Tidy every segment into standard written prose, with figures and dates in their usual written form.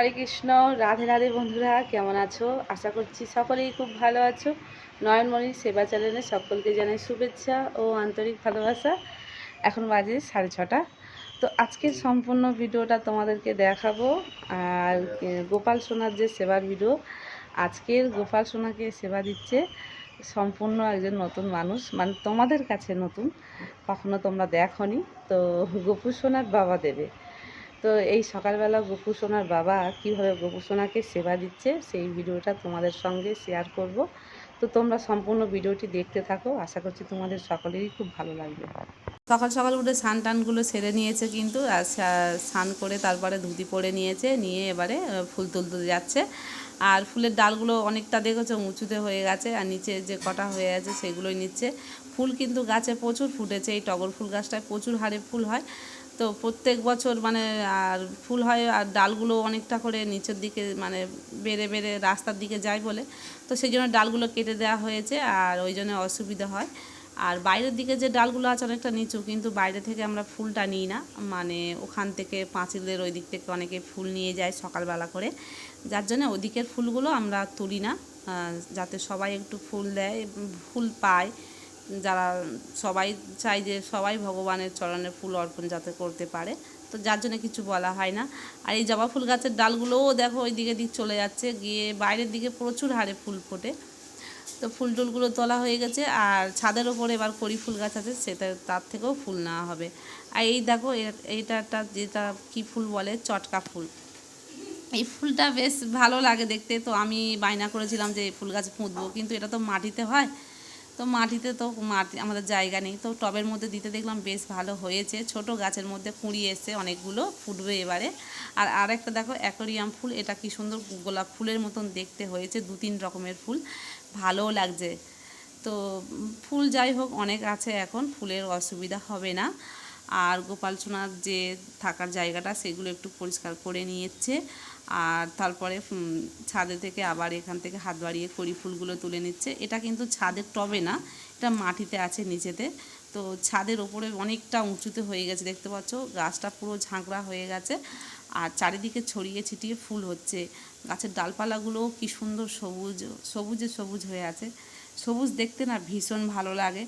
হরে কৃষ্ণ। রাধে রাধে বন্ধুরা, কেমন আছো? আশা করছি সকলেই খুব ভালো আছো। নয়নমণির সেবা চ্যানেলে সকলকে জানাই শুভেচ্ছা ও আন্তরিক ভালোবাসা। এখন বাজে 6:30। তো আজকের সম্পূর্ণ ভিডিওটা তোমাদেরকে দেখাবো। আর গোপাল সোনার যে সেবার ভিডিও, আজকের গোপাল সোনাকে সেবা দিচ্ছে সম্পূর্ণ একজন নতুন মানুষ, মানে তোমাদের কাছে নতুন, কখনো তোমরা দেখোনি। তো গোপু সোনার বাবা দেবে। তো এই সকালবেলা গোপু সোনার বাবা কীভাবে গোপু সোনাকে সেবা দিচ্ছে সেই ভিডিওটা তোমাদের সঙ্গে শেয়ার করব। তো তোমরা সম্পূর্ণ ভিডিওটি দেখতে থাকো, আশা করছি তোমাদের সকলেরই খুব ভালো লাগবে। সকাল সকাল উঠে স্নান টানগুলো সেরে নিয়েছে কিন্তু, আর স্নান করে তারপরে ধুতি পরে নিয়েছে, নিয়ে এবারে ফুল তুলতে যাচ্ছে। আর ফুলের ডালগুলো অনেকটা দেখেছো উঁচুতে হয়ে গেছে, আর নিচে যে কটা হয়ে আছে সেগুলোই নিচ্ছে। ফুল কিন্তু গাছে প্রচুর ফুটেছে, এই টগর ফুল গাছটায় প্রচুর হারে ফুল হয়। তো প্রত্যেক বছর মানে আর ফুল হয়, আর ডালগুলো অনেকটা করে নিচের দিকে মানে বেড়ে বেড়ে রাস্তার দিকে যায় বলে, তো সেই জন্য ডালগুলো কেটে দেওয়া হয়েছে, আর ওই জন্য অসুবিধা হয়। আর বাইরের দিকে যে ডালগুলো আছে অনেকটা নিচু, কিন্তু বাইরে থেকে আমরা ফুলটা নিই না, মানে ওখান থেকে পাঁচিলের ওই দিক থেকে অনেকে ফুল নিয়ে যায় সকালবেলা করে, যার জন্য ওদিকের ফুলগুলো আমরা তুলি না, যাতে সবাই একটু ফুল দেয়, ফুল পায়। যারা সবাই চায় যে সবাই ভগবানের চরণে ফুল অর্পণ যাতে করতে পারে, তো যার জন্য কিছু বলা হয় না। আর এই জবা ফুল গাছের ডালগুলোও দেখো ওই দিকে চলে যাচ্ছে, গিয়ে বাইরের দিকে প্রচুর হারে ফুল ফোটে। তো ফুল টুলগুলো তোলা হয়ে গেছে, আর ছাদের ওপরে এবার কড়ি ফুল গাছ আছে, সেটা তার থেকেও ফুল নেওয়া হবে। আর এই দেখো এইটা একটা যেটা কী ফুল বলে, চটকা ফুল। এই ফুলটা বেশ ভালো লাগে দেখতে, তো আমি বায়না করেছিলাম যে এই ফুল গাছ পুঁতবো, কিন্তু এটা তো মাটিতে হয়, তো মাটিতে তো মাটি আমাদের জায়গা নেই, তো টবের মধ্যে দিতে দেখলাম বেশ ভালো হয়েছে। ছোট গাছের মধ্যে কুঁড়ি এসে অনেকগুলো ফুটবে এবারে। আর আরেকটা দেখো অ্যাকোরিয়াম ফুল, এটা কি সুন্দর গোলাপ ফুলের মতন দেখতে হয়েছে, 2-3 রকমের ফুল, ভালোও লাগছে। তো ফুল যাই হোক অনেক আছে, এখন ফুলের অসুবিধা হবে না। আর গোপাল সোনার যে থাকার জায়গাটা সেগুলো একটু পরিষ্কার করে নিয়েছে, আর তারপরে ছাদে থেকে আবার এখান থেকে হাত বাড়িয়ে কড়ি ফুলগুলো তুলে নিচ্ছে। এটা কিন্তু ছাদের টবে না, এটা মাটিতে আছে নিচেতে। তো ছাদের ওপরে অনেকটা উঁচুতে হয়ে গেছে, দেখতে পাচ্ছ গাছটা পুরো ঝাঁকড়া হয়ে গেছে, আর চারিদিকে ছড়িয়ে ছিটিয়ে ফুল হচ্ছে। গাছের ডালপালাগুলোও কি সুন্দর সবুজ সবুজে সবুজ হয়ে আছে, সবুজ দেখতে না ভীষণ ভালো লাগে।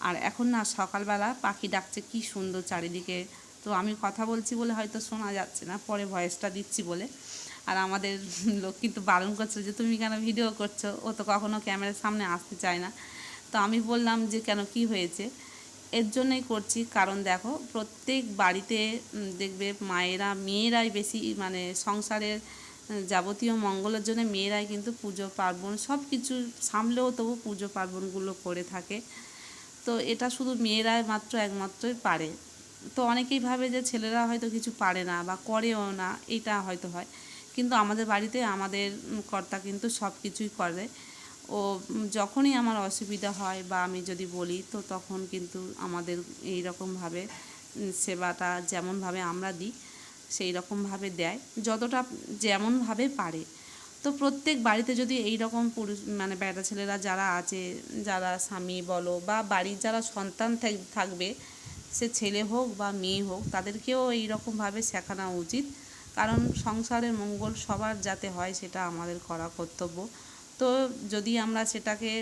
আর এখন না সকালবেলা পাখি ডাকছে কি সুন্দর চারিদিকে। তো আমি কথা বলছি বলে হয়তো শোনা যাচ্ছে না, পরে ভয়েসটা দিচ্ছি বলে। আর আমাদের লোক কিন্তু বারণ করছে যে তুমি কেন ভিডিও করছো, ও তো কখনো ক্যামেরার সামনে আসতে চায় না। তো আমি বললাম যে কেন, কি হয়েছে? এর জন্যই করছি, কারণ দেখো প্রত্যেক বাড়িতে দেখবে মেয়েরাই বেশি, মানে সংসারের যাবতীয় মঙ্গলের জন্য মেয়েরাই কিন্তু পুজো পার্বণ সব কিছু সামলেও তবু পুজো পার্বণগুলো করে থাকে। তো এটা শুধু মেয়েরাই একমাত্রই পারে। তো অনেকেই ভাবে যে ছেলেরা হয়তো কিছু পারে না বা করেও না, এটা হয়তো হয়, কিন্তু আমাদের বাড়িতে আমাদের কর্তা কিন্তু সব কিছুই করে। ও যখনই আমার অসুবিধা হয় বা আমি যদি বলি, তো তখন কিন্তু আমাদের এই রকমভাবে সেবাটা যেমনভাবে আমরা দিই সেই রকমভাবে দেয়, যতটা যেমনভাবে পারে। তো প্রত্যেক বাড়িতে যদি এই রকম পুরুষ মানে বেটা ছেলেরা যারা আছে, যারা স্বামী বলো বা বাড়ির যারা সন্তান থাকবে, সে ছেলে হোক বা মেয়ে হোক, তাদেরকেও এই রকমভাবে শেখানো উচিত। কারণ সংসারের মঙ্গল সবার যাতে হয় সেটা আমাদের করা কর্তব্য। তো যদি আমরা সেটাকে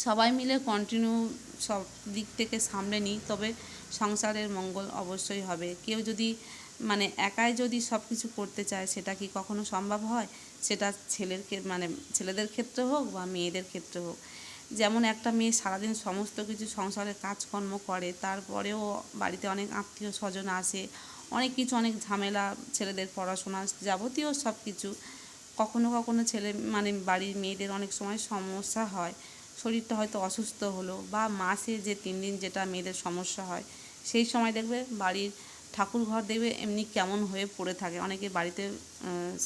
সবাই মিলে কন্টিনিউ সব দিক থেকে সামলে নিই, তবে সংসারের মঙ্গল অবশ্যই হবে। কেউ যদি মানে একাই যদি সব কিছু করতে চায়, সেটা কি কখনো সম্ভব হয়? সেটা মানে ছেলেদের ক্ষেত্রে হোক বা মেয়েদের ক্ষেত্রে হোক। যেমন একটা মেয়ে সারাদিন সমস্ত কিছু সংসারের কাজকর্ম করে, তারপরেও বাড়িতে অনেক আত্মীয় স্বজন আসে, অনেক কিছু, অনেক ঝামেলা, ছেলেদের পড়াশোনা যাবতীয় সব কিছু। কখনো কখনো ছেলে মানে বাড়ির মেয়েদের অনেক সময় সমস্যা হয়, শরীরটা হয়তো অসুস্থ হলো, বা মাসে যে 3 দিন যেটা মেয়েদের সমস্যা হয়, সেই সময় দেখবে বাড়ির ঠাকুর ঘর দেখবে এমনি কেমন হয়ে পড়ে থাকে। অনেকে বাড়িতে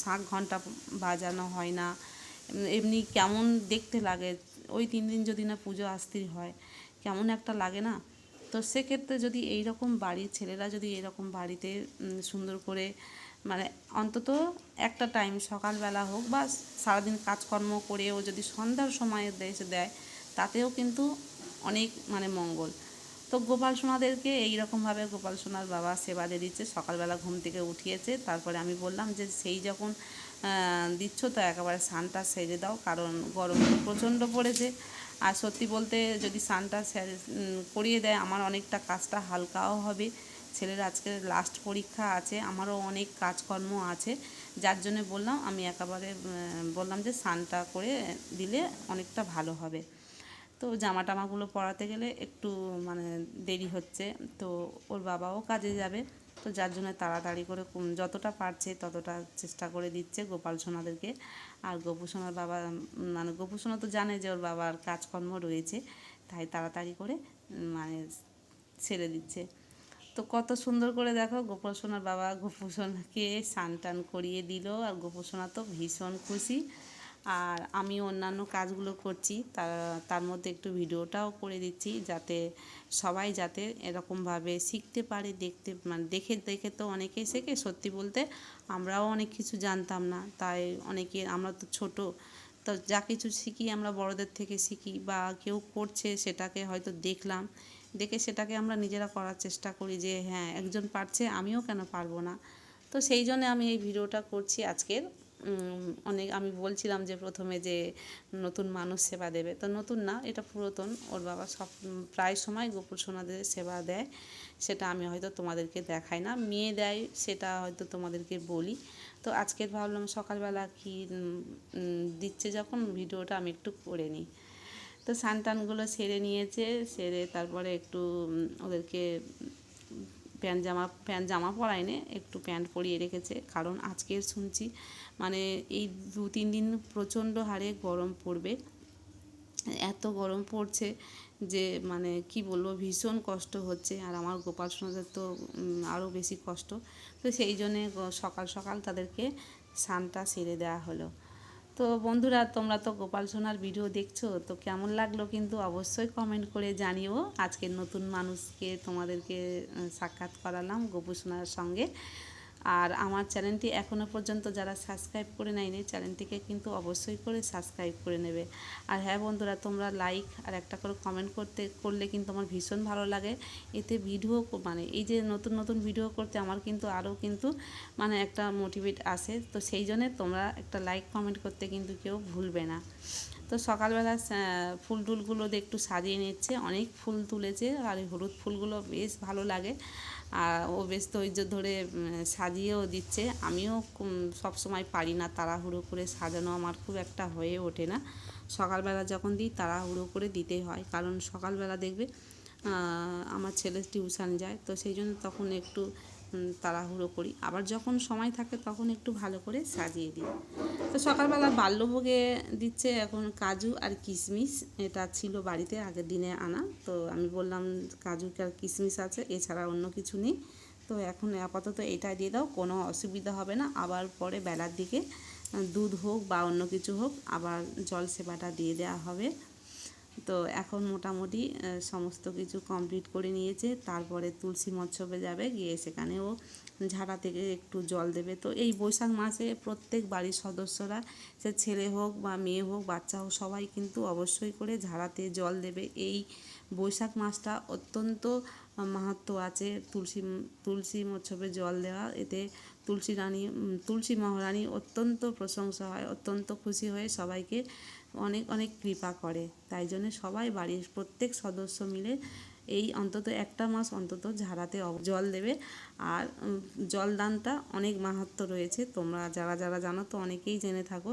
শাঁখ ঘণ্টা বাজানো হয় না, এমনি কেমন দেখতে লাগে। ওই 3 দিন যদি না পুজো আসতেই হয়, কেমন একটা লাগে না? তো সেক্ষেত্রে যদি এই রকম বাড়ির ছেলেরা যদি এরকম বাড়িতে সুন্দর করে মানে অন্তত একটা টাইম সকালবেলা হোক বা সারাদিন কাজকর্ম করেও যদি সন্ধ্যার সময় এসে দেয়, তাতেও কিন্তু অনেক মানে মঙ্গল। তো গোপাল সোনাদেরকে এইরকমভাবে গোপাল সোনার বাবা সেবা দিয়ে দিচ্ছে। সকালবেলা ঘুম থেকে উঠিয়েছে, তারপরে আমি বললাম যে সেই যখন দিচ্ছ তো একেবারে স্নানটা সেরে দাও, কারণ গরম তো প্রচণ্ড পড়েছে। আর সত্যি বলতে যদি স্নানটা করিয়ে দেয় আমার অনেকটা কাজটা হালকাও হবে। ছেলের আজকে লাস্ট পরীক্ষা আছে, আমারও অনেক কাজকর্ম আছে, যার জন্য বললাম আমি একেবারে বললাম যে স্নানটা করে দিলে অনেকটা ভালো হবে। তো জামা টামাগুলো পরাতে গেলে একটু মানে দেরি হচ্ছে, তো ওর বাবাও কাজে যাবে, তো যার জন্য তাড়াতাড়ি করে যতটা পারছে ততটা চেষ্টা করে দিচ্ছে গোপাল সোনাদেরকে। আর গোপু সোনার বাবা মানে গোপু সোনা তো জানে যে ওর বাবার কাজকর্ম রয়েছে, তাই তাড়াতাড়ি করে মানে ছেড়ে দিচ্ছে। তো কত সুন্দর করে দেখো গোপাল সোনার বাবা গোপু সোনাকে স্নান টান করিয়ে দিল, আর গোপু সোনা তো ভীষণ খুশি। আর আমি অন্যান্য কাজগুলো করছি, তার মধ্যে একটু ভিডিওটাও করে দিচ্ছি, যাতে সবাই যাতে এরকমভাবে শিখতে পারে, দেখতে মানে দেখে দেখে তো অনেকেই শেখে। সত্যি বলতে আমরাও অনেক কিছু জানতাম না, তাই অনেকে আমরা তো ছোট, তো যা কিছু শিখি আমরা বড়দের থেকে শিখি, বা কেউ করছে সেটাকে হয়তো দেখলাম, দেখে সেটাকে আমরা নিজেরা করার চেষ্টা করি যে হ্যাঁ একজন পারছে আমিও কেন পারবো না। তো সেই জন্য আমি এই ভিডিওটা করছি আজকের। অনেক আমি বলছিলাম যে প্রথমে যে নতুন মানুষ সেবা দেবে, তো নতুন না, এটা পুরাতন। ওর বাবা সব প্রায় সময় গোপুর সোনাদের সেবা দেয়, সেটা আমি হয়তো তোমাদেরকে দেখাই না, মেয়ে দেয় সেটা হয়তো তোমাদেরকে বলি। তো আজকের ভাবলাম সকালবেলা কি দিচ্ছে যখন ভিডিওটা আমি একটু করে নিই। তো স্নান টানগুলো সেরে নিয়েছে, সেরে তারপরে একটু ওদেরকে প্যান্ট জামা পরায়নি, একটু প্যান্ট পরিয়ে রেখেছে, কারণ আজকের শুনছি মানে এই 2-3 দিন প্রচণ্ড হারে গরম পড়বে। এত গরম পড়ছে যে মানে কি বলবো, ভীষণ কষ্ট হচ্ছে। আর আমার গোপাল সোনাদের তো আরও বেশি কষ্ট। তো সেই জন্যে সকাল সকাল তাদেরকে স্নানটা সেরে দেওয়া হলো। তো বন্ধুরা, তোমরা তো গোপাল সোনার ভিডিও দেখছো, তো কেমন লাগলো কিন্তু অবশ্যই কমেন্ট করে জানিও। আজকের নতুন মানুষকে তোমাদেরকে সাক্ষাৎ করালাম গোপু সোনার সঙ্গে। আর আমার চ্যানেলটি এখনও পর্যন্ত যারা সাবস্ক্রাইব করে নেয়নি, চ্যানেলটিকে কিন্তু অবশ্যই করে সাবস্ক্রাইব করে নেবে। আর হ্যাঁ বন্ধুরা, তোমরা লাইক আর একটা করে কমেন্ট করলে কিন্তু আমার ভীষণ ভালো লাগে। এতে ভিডিও মানে এই যে নতুন নতুন ভিডিও করতে আমার কিন্তু আরও কিন্তু মানে একটা মোটিভেট আসে। তো সেই জন্যে তোমরা একটা লাইক কমেন্ট করতে কিন্তু কেউ ভুলবে না। তো সকালবেলা ফুল টুলগুলো দিয়ে একটু সাজিয়ে নিচ্ছে, অনেক ফুল তুলেছে, আর এই হলুদ ফুলগুলো বেশ ভালো লাগে। আর ও বেশ ধৈর্য ধরে সাজিয়েও দিচ্ছে। আমিও সব সময় পারি না, তাড়াহুড়ো করে সাজানো আমার খুব একটা হয়ে ওঠে না। সকালবেলা যখন দিই তাড়াহুড়ো করে দিতে হয়, কারণ সকালবেলা দেখবে আমার ছেলে টিউশন যায়, তো সেই জন্য তখন একটু তাড়াহুড়ো করি। আবার যখন সময় থাকে তখন একটু ভালো করে সাজিয়ে দিই। তো সকালবেলা বাল্যভোগে দিচ্ছে এখন কাজু আর কিশমিশ, এটা ছিল বাড়িতে আগের দিনে আনা, তো আমি বললাম কাজু আর কিশমিশ আছে, এছাড়া অন্য কিছু নেই, তো এখন আপাতত এটা দিয়ে দাও, কোনো অসুবিধা হবে না। আবার পরে বেলার দিকে দুধ হোক বা অন্য কিছু হোক আবার জল সেবাটা দিয়ে দেওয়া হবে। তো এখন মোটামুটি সমস্ত কিছু কমপ্লিট করে নিয়েছে, তারপরে তুলসী মৎসবে যাবে, গিয়ে সেখানেও ঝাড়া থেকে একটু জল দেবে। তো এই বৈশাখ মাসে প্রত্যেক বাড়ির সদস্যরা, সে ছেলে হোক বা মেয়ে হোক বাচ্চা হোক, সবাই কিন্তু অবশ্যই করে ঝাড়াতে জল দেবে। এই বৈশাখ মাসটা অত্যন্ত মাহাত্ম্য আছে তুলসী মৎসবে জল দেওয়া, এতে তুলসী মহারানী অত্যন্ত প্রশংসা হয়, অত্যন্ত খুশি হয়ে সবাইকে অনেক অনেক কৃপা করে। তাই জন্য সবাই বাড়ির প্রত্যেক সদস্য মিলে এই অন্তত একটা মাস অন্তত ঝাড়াতে জল দেবে। আর জলদানটা অনেক মাহাত্ম্য রয়েছে, তোমরা যারা যারা জানো তো অনেকেই জেনে থাকো।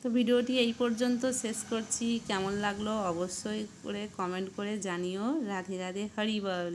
তো ভিডিওটি এই পর্যন্ত শেষ করছি, কেমন লাগলো অবশ্যই করে কমেন্ট করে জানিও। রাধে রাধে, হরি বল।